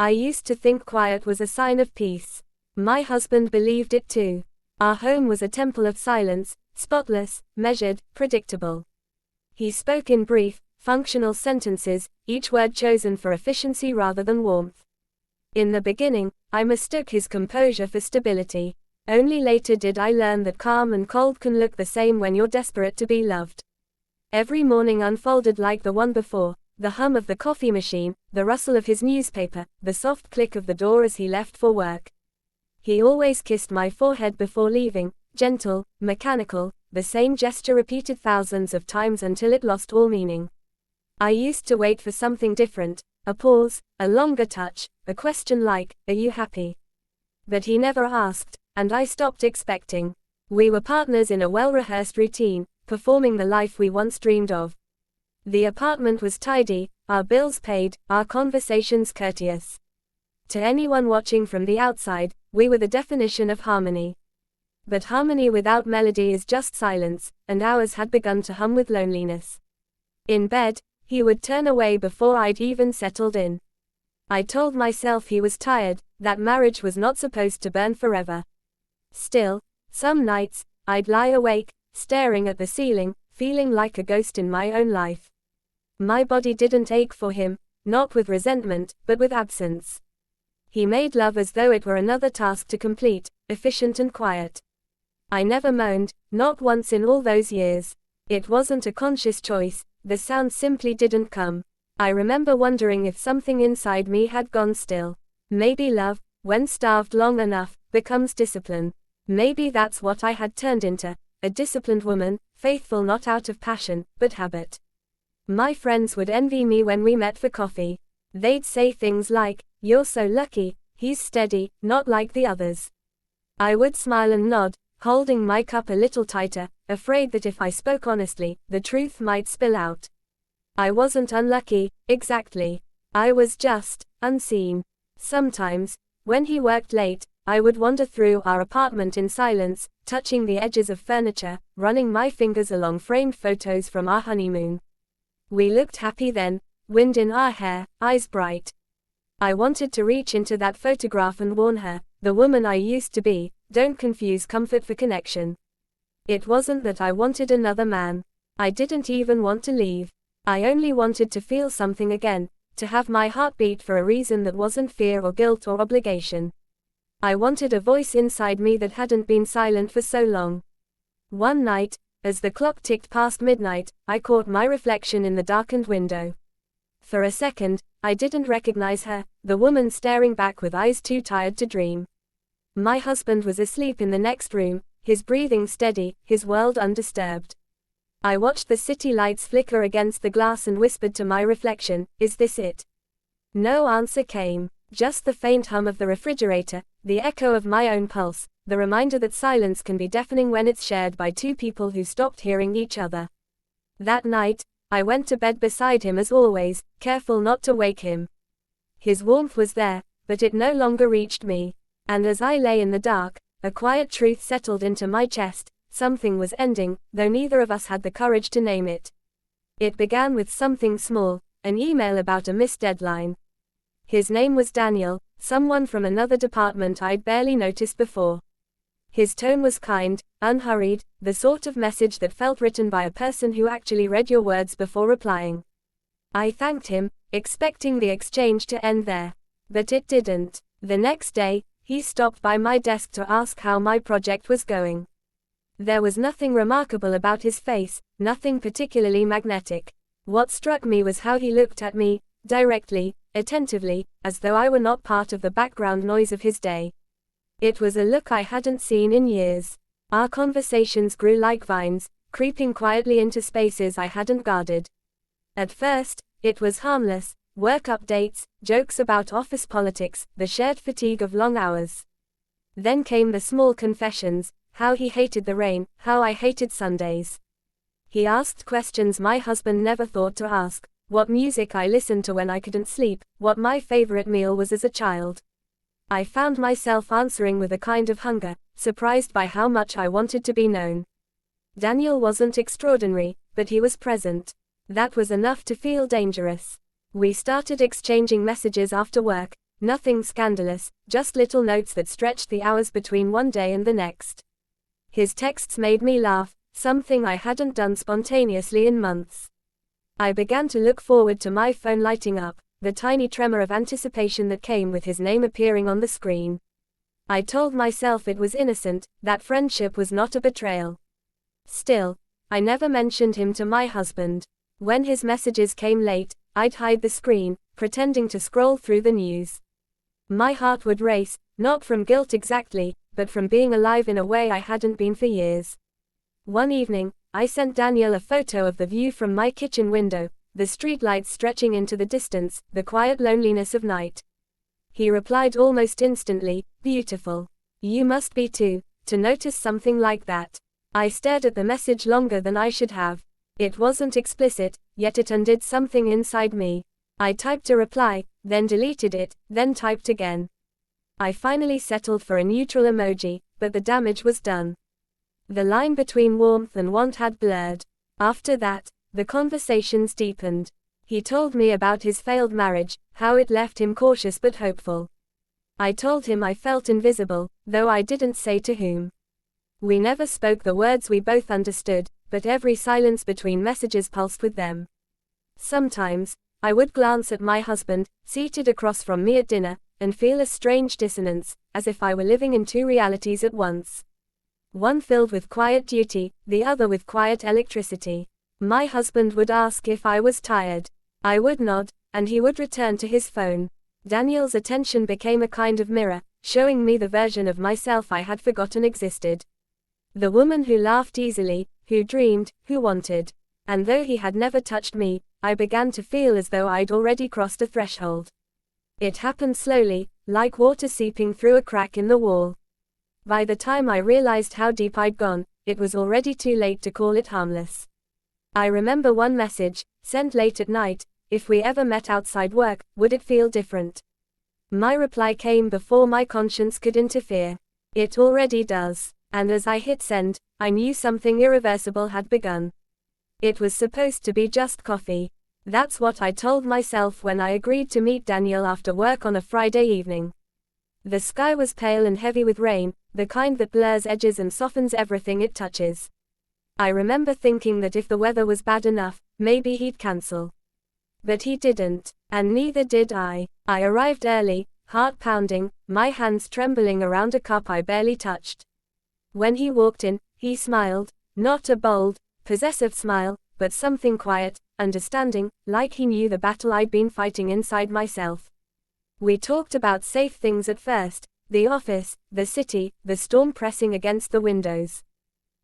I used to think quiet was a sign of peace. My husband believed it too. Our home was a temple of silence, spotless, measured, predictable. He spoke in brief, functional sentences, each word chosen for efficiency rather than warmth. In the beginning, I mistook his composure for stability. Only later did I learn that calm and cold can look the same when you're desperate to be loved. Every morning unfolded like the one before, the hum of the coffee machine, the rustle of his newspaper, the soft click of the door as he left for work. He always kissed my forehead before leaving, gentle, mechanical, the same gesture repeated thousands of times until it lost all meaning. I used to wait for something different, a pause, a longer touch, a question like, "Are you happy?" But he never asked, and I stopped expecting. We were partners in a well-rehearsed routine, performing the life we once dreamed of. The apartment was tidy, our bills paid, our conversations courteous. To anyone watching from the outside, we were the definition of harmony. But harmony without melody is just silence, and ours had begun to hum with loneliness. In bed, he would turn away before I'd even settled in. I told myself he was tired, that marriage was not supposed to burn forever. Still, some nights, I'd lie awake, staring at the ceiling, feeling like a ghost in my own life. My body didn't ache for him, not with resentment, but with absence. He made love as though it were another task to complete, efficient and quiet. I never moaned, not once in all those years. It wasn't a conscious choice, the sound simply didn't come. I remember wondering if something inside me had gone still. Maybe love, when starved long enough, becomes discipline. Maybe that's what I had turned into, a disciplined woman, faithful not out of passion, but habit. My friends would envy me when we met for coffee. They'd say things like, "You're so lucky, he's steady, not like the others." I would smile and nod, holding my cup a little tighter, afraid that if I spoke honestly, the truth might spill out. I wasn't unlucky, exactly. I was just unseen. Sometimes, when he worked late, I would wander through our apartment in silence, touching the edges of furniture, running my fingers along framed photos from our honeymoon. We looked happy then, wind in our hair, eyes bright. I wanted to reach into that photograph and warn her, the woman I used to be, don't confuse comfort for connection. It wasn't that I wanted another man. I didn't even want to leave. I only wanted to feel something again, to have my heart beat for a reason that wasn't fear or guilt or obligation. I wanted a voice inside me that hadn't been silent for so long. One night, as the clock ticked past midnight, I caught my reflection in the darkened window. For a second, I didn't recognize her, the woman staring back with eyes too tired to dream. My husband was asleep in the next room, his breathing steady, his world undisturbed. I watched the city lights flicker against the glass and whispered to my reflection, "Is this it?" No answer came, just the faint hum of the refrigerator, the echo of my own pulse, the reminder that silence can be deafening when it's shared by two people who stopped hearing each other. That night, I went to bed beside him as always, careful not to wake him. His warmth was there, but it no longer reached me. And as I lay in the dark, a quiet truth settled into my chest. Something was ending, though neither of us had the courage to name it. It began with something small, an email about a missed deadline. His name was Daniel, someone from another department I'd barely noticed before. His tone was kind, unhurried, the sort of message that felt written by a person who actually read your words before replying. I thanked him, expecting the exchange to end there. But it didn't. The next day, he stopped by my desk to ask how my project was going. There was nothing remarkable about his face, nothing particularly magnetic. What struck me was how he looked at me, directly, attentively, as though I were not part of the background noise of his day. It was a look I hadn't seen in years. Our conversations grew like vines, creeping quietly into spaces I hadn't guarded. At first, it was harmless, work updates, jokes about office politics, the shared fatigue of long hours. Then came the small confessions, how he hated the rain, how I hated Sundays. He asked questions my husband never thought to ask, what music I listened to when I couldn't sleep, what my favorite meal was as a child. I found myself answering with a kind of hunger, surprised by how much I wanted to be known. Daniel wasn't extraordinary, but he was present. That was enough to feel dangerous. We started exchanging messages after work, Nothing scandalous, just little notes that stretched the hours between one day and the next. His texts made me laugh, something I hadn't done spontaneously in months. I began to look forward to my phone lighting up, the tiny tremor of anticipation that came with his name appearing on the screen. I told myself it was innocent, that friendship was not a betrayal. Still, I never mentioned him to my husband. When his messages came late, I'd hide the screen, pretending to scroll through the news. My heart would race, not from guilt exactly, but from being alive in a way I hadn't been for years. One evening, I sent Daniel a photo of the view from my kitchen window, the streetlights stretching into the distance, the quiet loneliness of night. He replied almost instantly, "Beautiful. You must be too, to notice something like that." I stared at the message longer than I should have. It wasn't explicit, yet it undid something inside me. I typed a reply, then deleted it, then typed again. I finally settled for a neutral emoji, but the damage was done. The line between warmth and want had blurred. After that, the conversations deepened. He told me about his failed marriage, how it left him cautious but hopeful. I told him I felt invisible, though I didn't say to whom. We never spoke the words we both understood, but every silence between messages pulsed with them. Sometimes, I would glance at my husband, seated across from me at dinner, and feel a strange dissonance, as if I were living in two realities at once. One filled with quiet duty, the other with quiet electricity. My husband would ask if I was tired. I would nod, and he would return to his phone. Daniel's attention became a kind of mirror, showing me the version of myself I had forgotten existed. The woman who laughed easily, who dreamed, who wanted. And though he had never touched me, I began to feel as though I'd already crossed a threshold. It happened slowly, like water seeping through a crack in the wall. By the time I realized how deep I'd gone, it was already too late to call it harmless. I remember one message, sent late at night: "If we ever met outside work, would it feel different?" My reply came before my conscience could interfere. It already does. And as I hit send, I knew something irreversible had begun. It was supposed to be just coffee. That's what I told myself when I agreed to meet Daniel after work on a Friday evening. The sky was pale and heavy with rain, the kind that blurs edges and softens everything it touches. I remember thinking that if the weather was bad enough, maybe he'd cancel. But he didn't, and neither did I. I arrived early, heart pounding, my hands trembling around a cup I barely touched. When he walked in, he smiled, not a bold, possessive smile, but something quiet, understanding, like he knew the battle I'd been fighting inside myself. We talked about safe things at first: the office, the city, the storm pressing against the windows.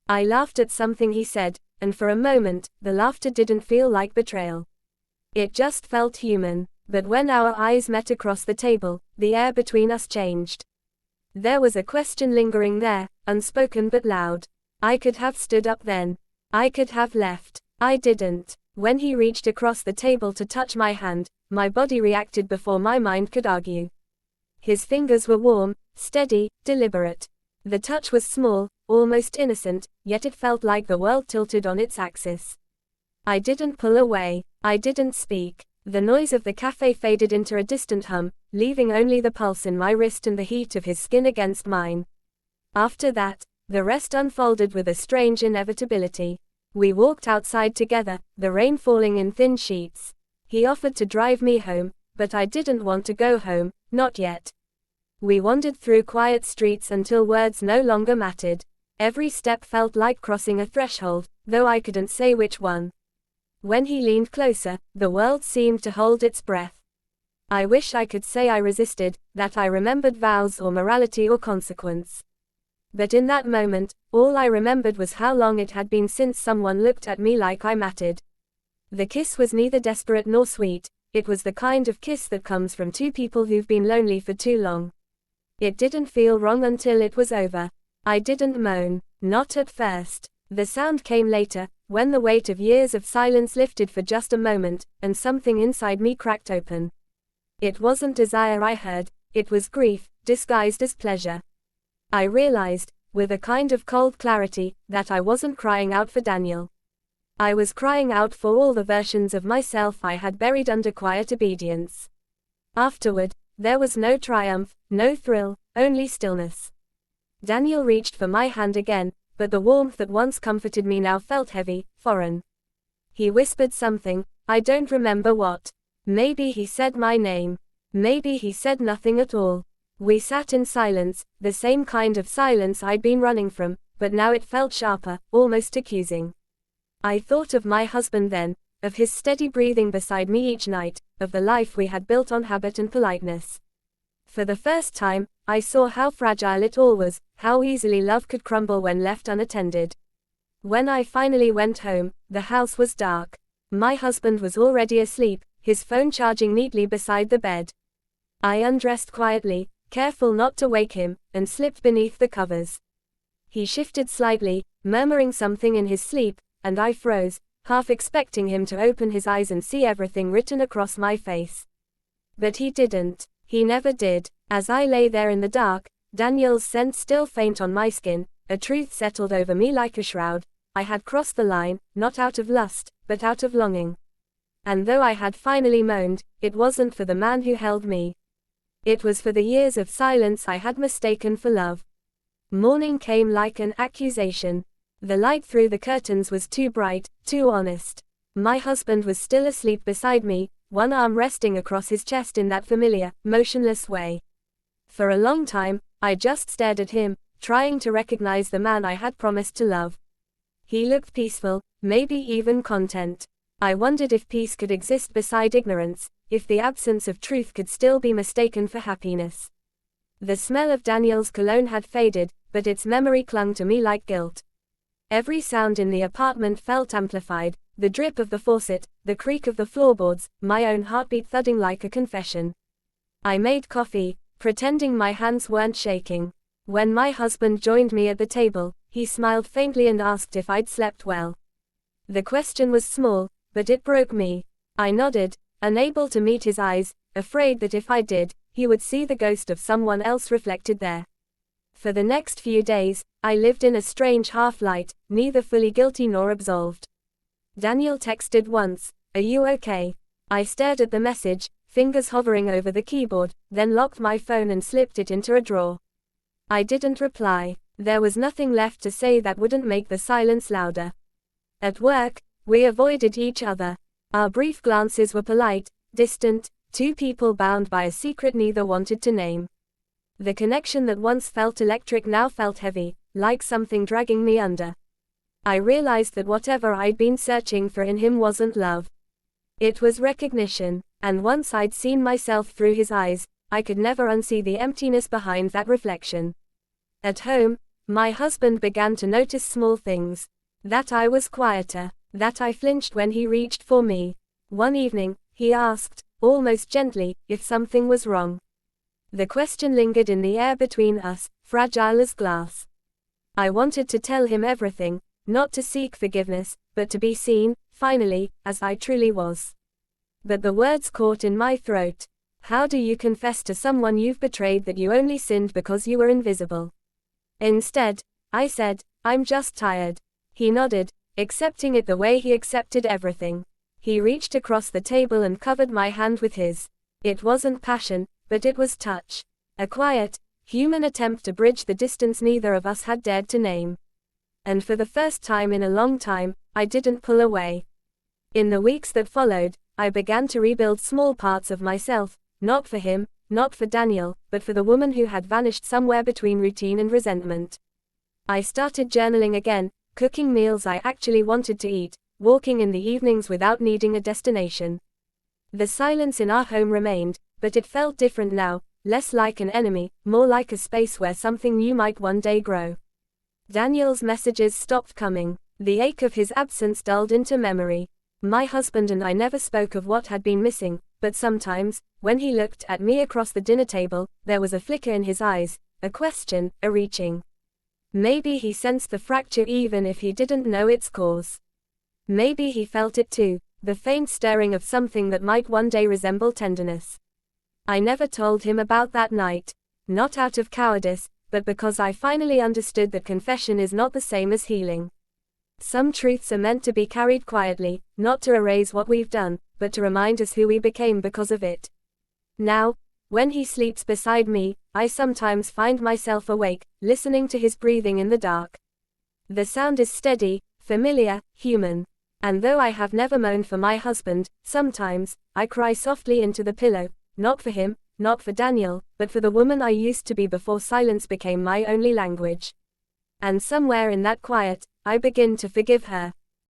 I laughed at something he said, and for a moment, the laughter didn't feel like betrayal. It just felt human. But when our eyes met across the table, the air between us changed. There was a question lingering there, unspoken but loud. I could have stood up then. I could have left. I didn't. When he reached across the table to touch my hand, my body reacted before my mind could argue. His fingers were warm, steady, deliberate. The touch was small, almost innocent, yet it felt like the world tilted on its axis. I didn't pull away. I didn't speak. The noise of the cafe faded into a distant hum, leaving only the pulse in my wrist and the heat of his skin against mine. After that, the rest unfolded with a strange inevitability. We walked outside together, the rain falling in thin sheets. He offered to drive me home, but I didn't want to go home, not yet. We wandered through quiet streets until words no longer mattered. Every step felt like crossing a threshold, though I couldn't say which one. When he leaned closer, the world seemed to hold its breath. I wish I could say I resisted, that I remembered vows or morality or consequence. But in that moment, all I remembered was how long it had been since someone looked at me like I mattered. The kiss was neither desperate nor sweet. It was the kind of kiss that comes from two people who've been lonely for too long. It didn't feel wrong until it was over. I didn't moan, not at first. The sound came later, when the weight of years of silence lifted for just a moment, and something inside me cracked open. It wasn't desire I heard, it was grief, disguised as pleasure. I realized, with a kind of cold clarity, that I wasn't crying out for Daniel. I was crying out for all the versions of myself I had buried under quiet obedience. Afterward, There was no triumph, no thrill, only stillness. Daniel reached for my hand again, but the warmth that once comforted me now felt heavy, foreign. He whispered something, I don't remember what. Maybe he said my name. Maybe he said nothing at all. We sat in silence, the same kind of silence I'd been running from, but now it felt sharper, almost accusing. I thought of my husband then, of his steady breathing beside me each night, of the life we had built on habit and politeness. For the first time, I saw how fragile it all was, how easily love could crumble when left unattended. When I finally went home, the house was dark. My husband was already asleep, his phone charging neatly beside the bed. I undressed quietly, careful not to wake him, and slipped beneath the covers. He shifted slightly, murmuring something in his sleep, and I froze, half expecting him to open his eyes and see everything written across my face. But he didn't. He never did. As I lay there in the dark, Daniel's scent still faint on my skin, a truth settled over me like a shroud. I had crossed the line, not out of lust, but out of longing. And though I had finally moaned, it wasn't for the man who held me. It was for the years of silence I had mistaken for love. Morning came like an accusation. The light through the curtains was too bright, too honest. My husband was still asleep beside me, one arm resting across his chest in that familiar, motionless way. For a long time, I just stared at him, trying to recognize the man I had promised to love. He looked peaceful, maybe even content. I wondered if peace could exist beside ignorance, if the absence of truth could still be mistaken for happiness. The smell of Daniel's cologne had faded, but its memory clung to me like guilt. Every sound in the apartment felt amplified, the drip of the faucet, the creak of the floorboards, my own heartbeat thudding like a confession. I made coffee, pretending my hands weren't shaking. When my husband joined me at the table, he smiled faintly and asked if I'd slept well. The question was small, but it broke me. I nodded, unable to meet his eyes, afraid that if I did, he would see the ghost of someone else reflected there. For the next few days, I lived in a strange half-light, neither fully guilty nor absolved. Daniel texted once, "Are you okay?" I stared at the message, fingers hovering over the keyboard, then locked my phone and slipped it into a drawer. I didn't reply. There was nothing left to say that wouldn't make the silence louder. At work, we avoided each other. Our brief glances were polite, distant, two people bound by a secret neither wanted to name. The connection that once felt electric now felt heavy, like something dragging me under. I realized that whatever I'd been searching for in him wasn't love. It was recognition, and once I'd seen myself through his eyes, I could never unsee the emptiness behind that reflection. At home, my husband began to notice small things. That I was quieter, that I flinched when he reached for me. One evening, he asked, almost gently, if something was wrong. The question lingered in the air between us, fragile as glass. I wanted to tell him everything, not to seek forgiveness, but to be seen, finally, as I truly was. But the words caught in my throat. How do you confess to someone you've betrayed that you only sinned because you were invisible? Instead, I said, I'm just tired. He nodded, accepting it the way he accepted everything. He reached across the table and covered my hand with his. It wasn't passion, but it was touch. A quiet, human attempt to bridge the distance neither of us had dared to name. And for the first time in a long time, I didn't pull away. In the weeks that followed, I began to rebuild small parts of myself, not for him, not for Daniel, but for the woman who had vanished somewhere between routine and resentment. I started journaling again, cooking meals I actually wanted to eat, walking in the evenings without needing a destination. The silence in our home remained, but it felt different now, less like an enemy, more like a space where something new might one day grow. Daniel's messages stopped coming. The ache of his absence dulled into memory. My husband and I never spoke of what had been missing, but sometimes, when he looked at me across the dinner table, there was a flicker in his eyes, a question, a reaching. Maybe he sensed the fracture even if he didn't know its cause. Maybe he felt it too, the faint stirring of something that might one day resemble tenderness. I never told him about that night. Not out of cowardice, but because I finally understood that confession is not the same as healing. Some truths are meant to be carried quietly, not to erase what we've done, but to remind us who we became because of it. Now, When he sleeps beside me, I sometimes find myself awake, listening to his breathing in the dark. The sound is steady, familiar, human. And though I have never moaned for my husband, sometimes, I cry softly into the pillow, not for him, not for Daniel, but for the woman I used to be before silence became my only language. And somewhere in that quiet, I begin to forgive her.